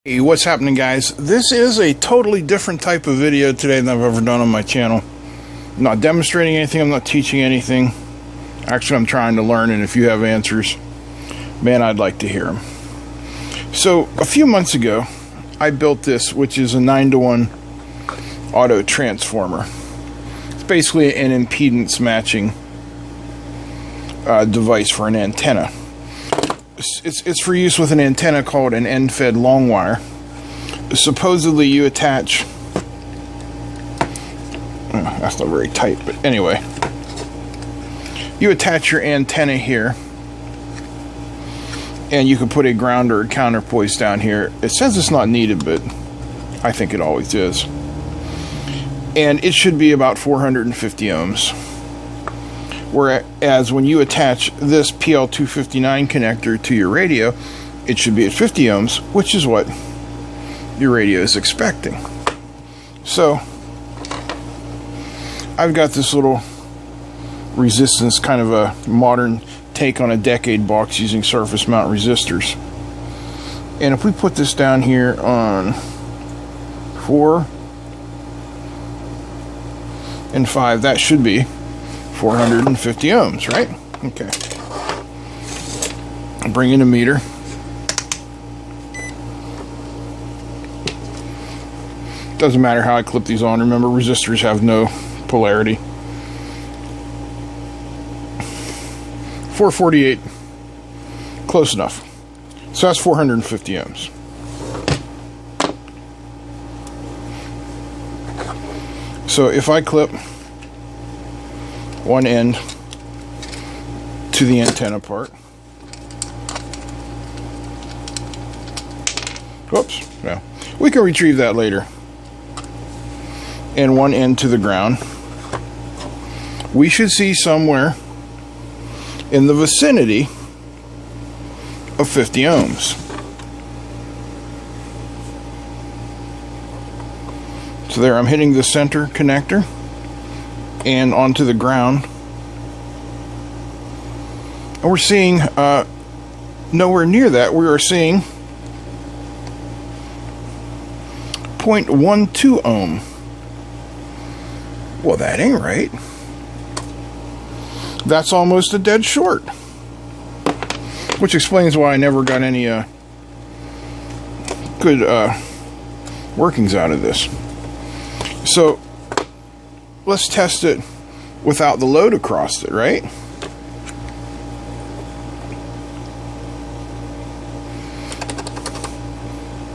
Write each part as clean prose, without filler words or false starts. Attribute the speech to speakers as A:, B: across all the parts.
A: Hey, what's happening, guys? This is a totally different type of video today than I've ever done on my channel. I'm not demonstrating anything, I'm not teaching anything. Actually, I'm trying to learn, and if you have answers, man, I'd like to hear them. So, a few months ago, I built this, which is a 9-to-1 Autotransformer. It's basically an impedance matching device for an antenna. It's for use with an antenna called an end-fed long wire. Supposedly you attach... that's not very tight, but anyway. You attach your antenna here, and you can put a ground or a counterpoise down here. It says it's not needed, but I think it always is. And it should be about 450 ohms. Whereas when you attach this PL259 connector to your radio, it should be at 50 ohms, which is what your radio is expecting. So I've got this little resistance, kind of a modern take on a decade box using surface mount resistors. And if we put this down here on 4 and 5, that should be 450 ohms, right? Okay. Bring in a meter. Doesn't matter how I clip these on. Remember, resistors have no polarity. 448. Close enough. So that's 450 ohms. So if I clip one end to the antenna part. Whoops, no. We can retrieve that later. And one end to the ground. We should see somewhere in the vicinity of 50 ohms. So there, I'm hitting the center connector and onto the ground, and we're seeing nowhere near that. We are seeing 0.12 ohm. Well, that ain't right. That's almost a dead short, which explains why I never got any good workings out of this. So let's test it without the load across it, right?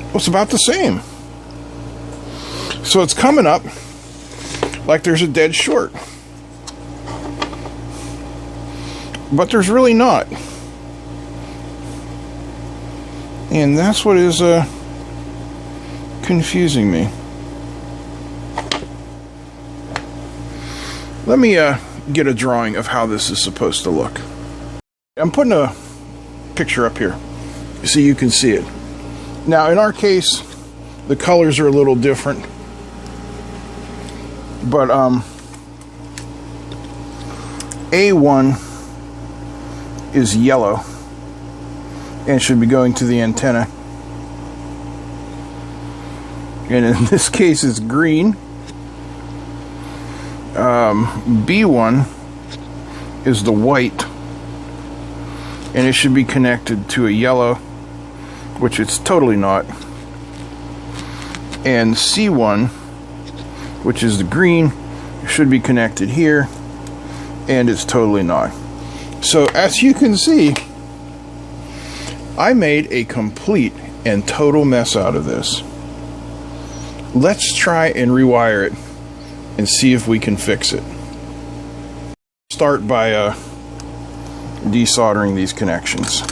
A: Well, it's about the same. So it's coming up like there's a dead short. But there's really not. And that's what is confusing me. Let me get a drawing of how this is supposed to look. I'm putting a picture up here so you can see it. Now, in our case, the colors are a little different. But A1 is yellow and should be going to the antenna. And in this case, it's green. B1 is the white, and it should be connected to a yellow, which it's totally not. And C1, which is the green, should be connected here, and it's totally not. So as you can see, I made a complete and total mess out of this. Let's try and rewire it and see if we can fix it. Start by desoldering these connections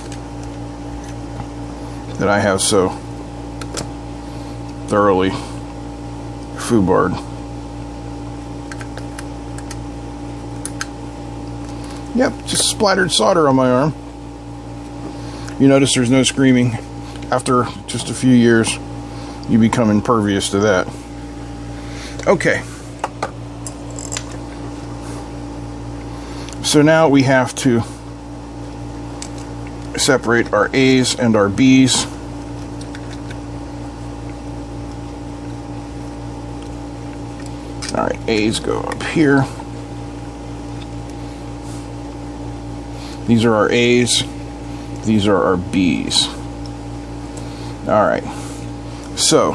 A: that I have so thoroughly foobarred. Yep, just splattered solder on my arm. You notice there's no screaming. After just a few years, you become impervious to that. Okay. So now we have to separate our A's and our B's. Alright, A's go up here. These are our A's. These are our B's. Alright. So,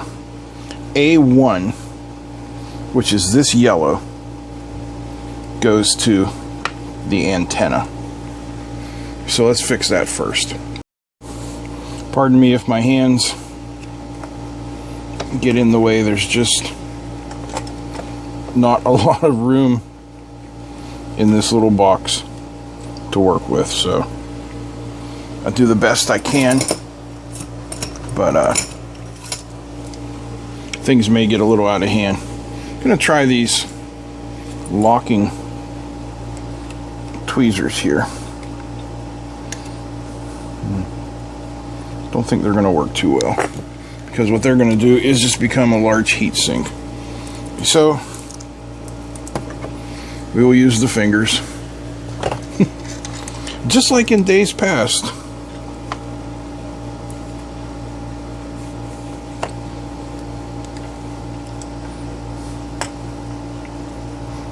A: A1, which is this yellow, goes to the antenna. So let's fix that first. Pardon me if my hands get in the way. There's just not a lot of room in this little box to work with, so I'll do the best I can, but things may get a little out of hand. I'm gonna try these locking tweezers here. Don't think they're gonna work too well, because what they're gonna do is just become a large heat sink. So we will use the fingers. Just like in days past.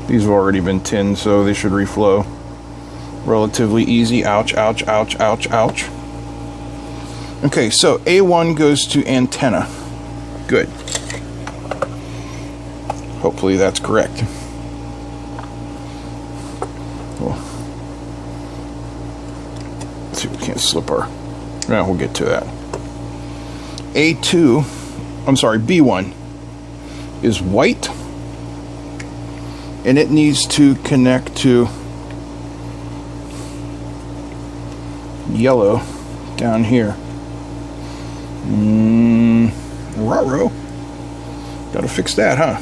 A: These have already been tinned, so they should reflow relatively easy. Ouch, ouch, ouch, ouch, ouch. Okay, so A1 goes to antenna. Good. Hopefully that's correct. Let's see if we can't slip our... No, we'll get to that. B1 is white, and it needs to connect to yellow down here. Ruh-roh. Gotta fix that, huh?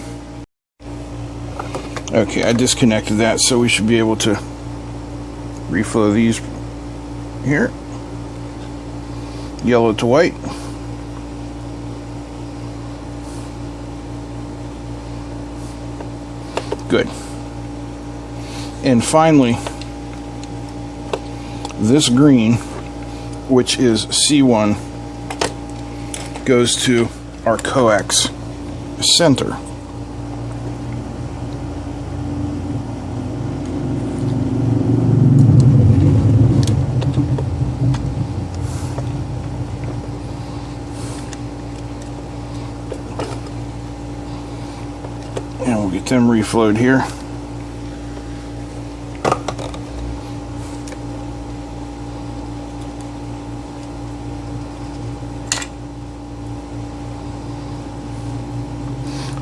A: Okay, I disconnected that, so we should be able to reflow these here. Yellow to white. Good. And finally, this green, which is C1, goes to our coax center. And we'll get them reflowed here.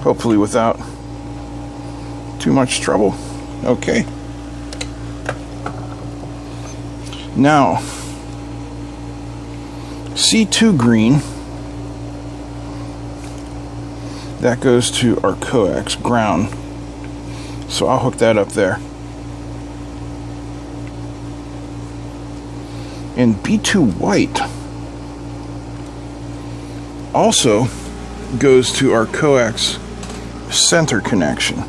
A: Hopefully without too much trouble. Okay. Now, C2 green, that goes to our coax ground. So I'll hook that up there. And B2 white also goes to our coax center connection.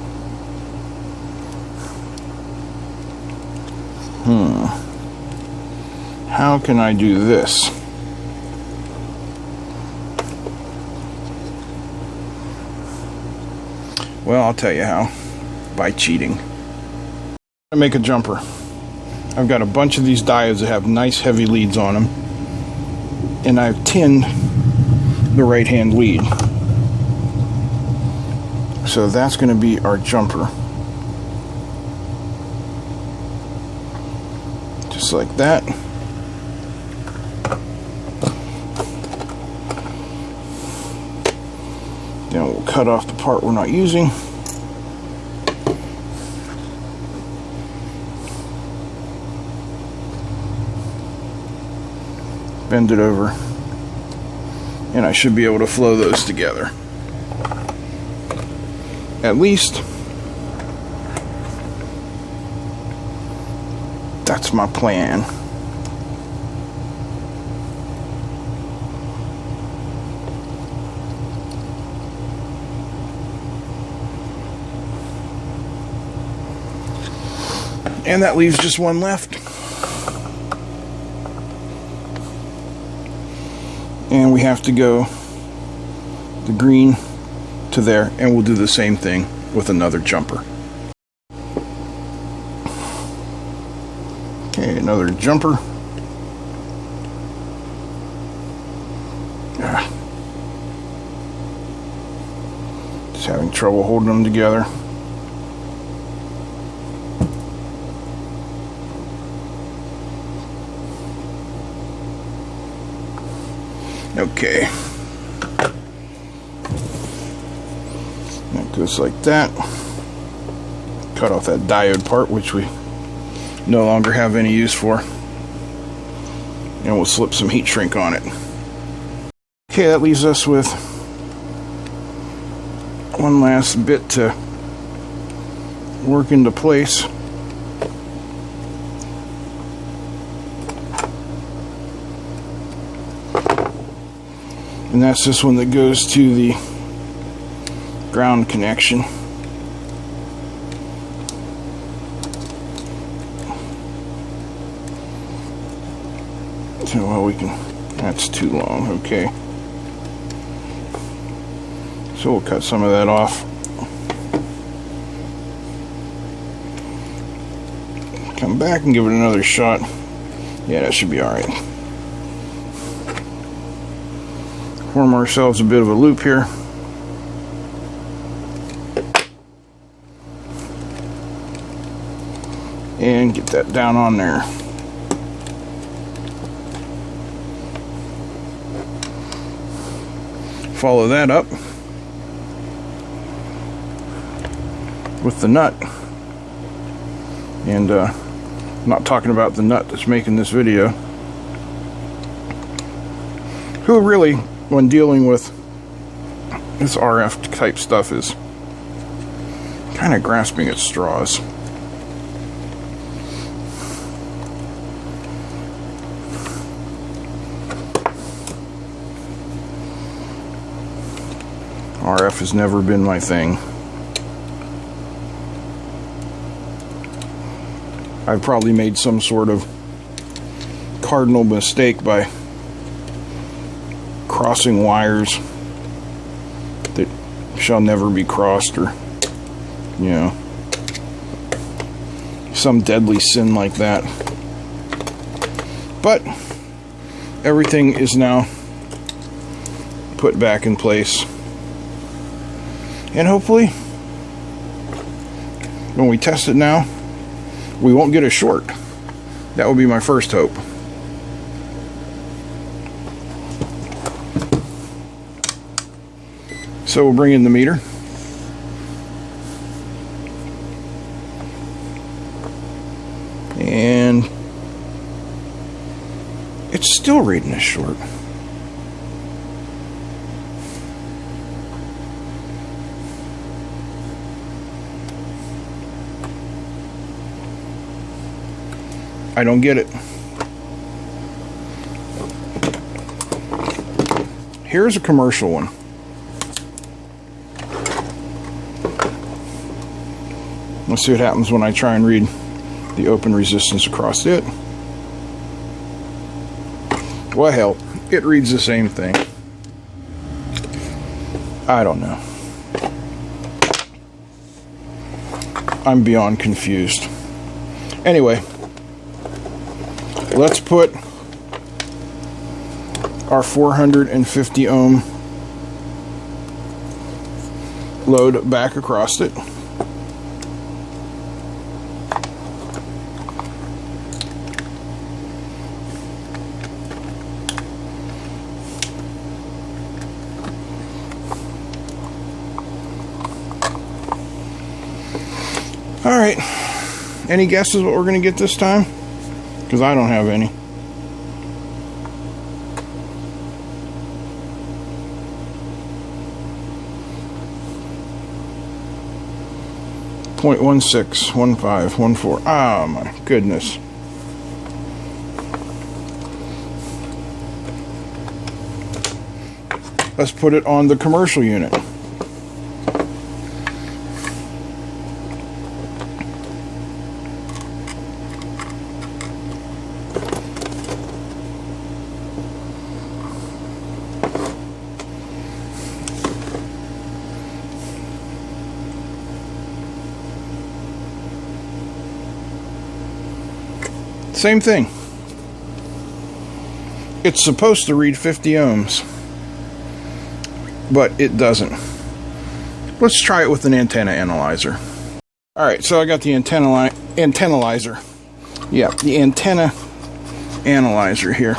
A: How can I do this? Well, I'll tell you how. By cheating. I make a jumper. I've got a bunch of these diodes that have nice heavy leads on them, and I've tinned the right hand lead. So that's going to be our jumper. Just like that. Then we'll cut off the part we're not using. Bend it over. And I should be able to flow those together. At least that's my plan. And that leaves just one left. And we have to go the green to there, and we'll do the same thing with another jumper. Okay, another jumper. Just having trouble holding them together. Okay. That goes like that. Cut off that diode part, which we no longer have any use for. And we'll slip some heat shrink on it. Okay, that leaves us with one last bit to work into place. And that's this one that goes to the ground connection. So, well, we can, that's too long, okay. So we'll cut some of that off. Come back and give it another shot. Yeah, that should be alright. Form ourselves a bit of a loop here. And get that down on there. Follow that up with the nut. And I'm not talking about the nut that's making this video, who really, when dealing with this RF type stuff, is kind of grasping at straws. RF has never been my thing. I've probably made some sort of cardinal mistake by crossing wires that shall never be crossed, or, you know, some deadly sin like that. But everything is now put back in place, and hopefully when we test it now, we won't get a short. That would be my first hope. So we'll bring in the meter. And it's still reading as short. I don't get it. Here's a commercial one. Let's see what happens when I try and read the open resistance across it. Well, hell, it reads the same thing. I don't know. I'm beyond confused. Anyway, let's put our 450 ohm load back across it. Alright, any guesses what we're going to get this time? Because I don't have any. .161514. Ah, my goodness. Let's put it on the commercial unit. Same thing. It's supposed to read 50 ohms, but it doesn't. Let's try it with an antenna analyzer. Alright, so I got the antennalyzer. Yeah, the antenna analyzer here.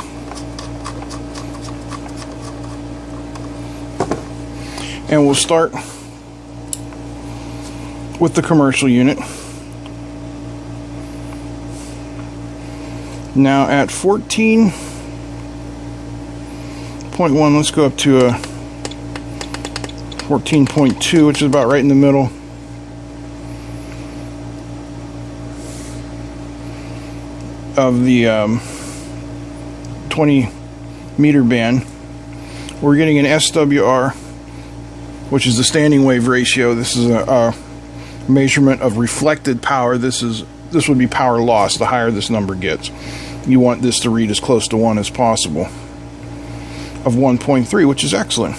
A: And we'll start with the commercial unit. Now at 14.1, let's go up to a 14.2, which is about right in the middle. Of the 20 meter band. We're getting an SWR, which is the standing wave ratio. This is a measurement of reflected power. This would be power loss. The higher this number gets, you want this to read as close to 1 as possible, of 1.3, which is excellent.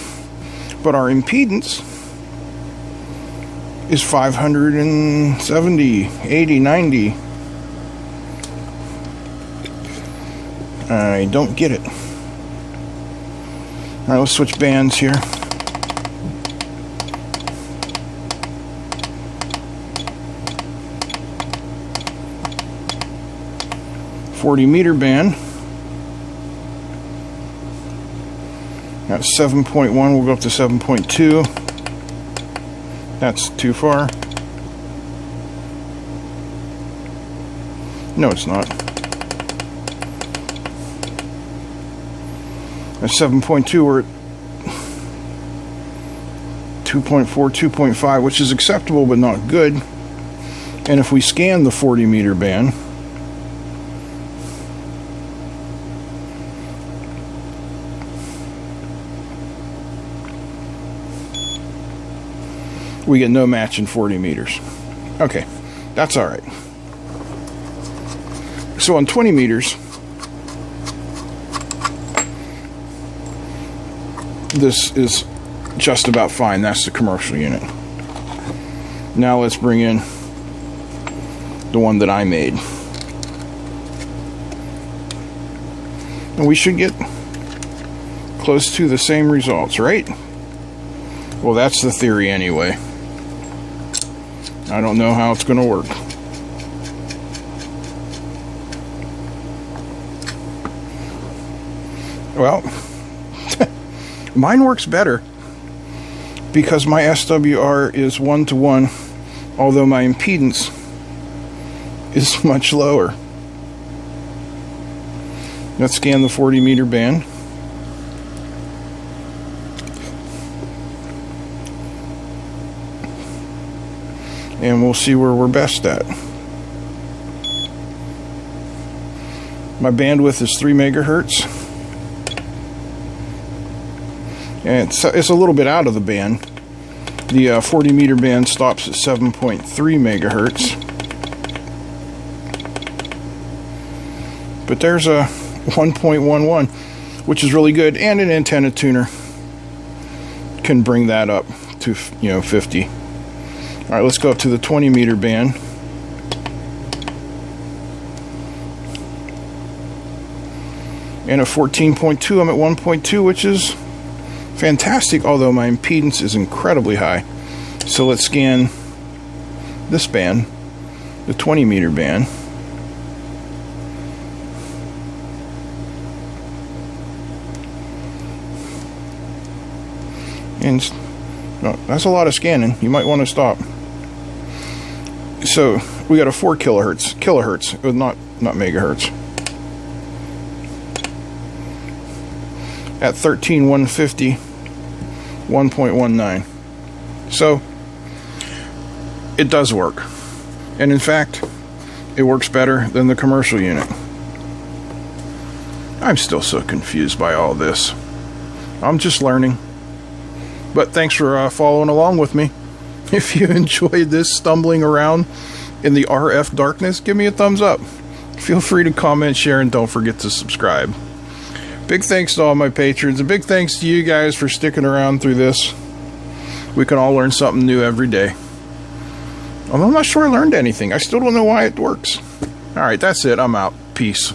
A: But our impedance is 570, 80, 90. I don't get it. Alright, let's switch bands here. .40 band. That's 7.1. We'll go up to 7.2. That's too far. No, it's not. At 7.2, we're at 2.4, 2.5, which is acceptable but not good. And if we scan the 40 meter band, we get no match in 40 meters. Okay, that's all right. So on 20 meters, this is just about fine. That's the commercial unit. Now let's bring in the one that I made. And we should get close to the same results, right? Well, that's the theory anyway. I don't know how it's going to work. Well, mine works better because my SWR is 1:1, although my impedance is much lower. Let's scan the 40 meter band. And we'll see where we're best at. My bandwidth is 3 megahertz. And it's a little bit out of the band. The 40 meter band stops at 7.3 megahertz. But there's a 1.11, which is really good, and an antenna tuner can bring that up to 50. All right, let's go up to the 20 meter band. And at 14.2, I'm at 1.2, which is fantastic, although my impedance is incredibly high. So let's scan this band, the 20 meter band. And that's a lot of scanning. You might want to stop. So we got a 4 kilohertz, not megahertz. At 13,150, 1.19. So it does work. And in fact, it works better than the commercial unit. I'm still so confused by all this. I'm just learning. But thanks for following along with me. If you enjoyed this stumbling around in the RF darkness, give me a thumbs up. Feel free to comment, share, and don't forget to subscribe. Big thanks to all my patrons, and big thanks to you guys for sticking around through this. We can all learn something new every day. Although I'm not sure I learned anything. I still don't know why it works. Alright, that's it. I'm out. Peace.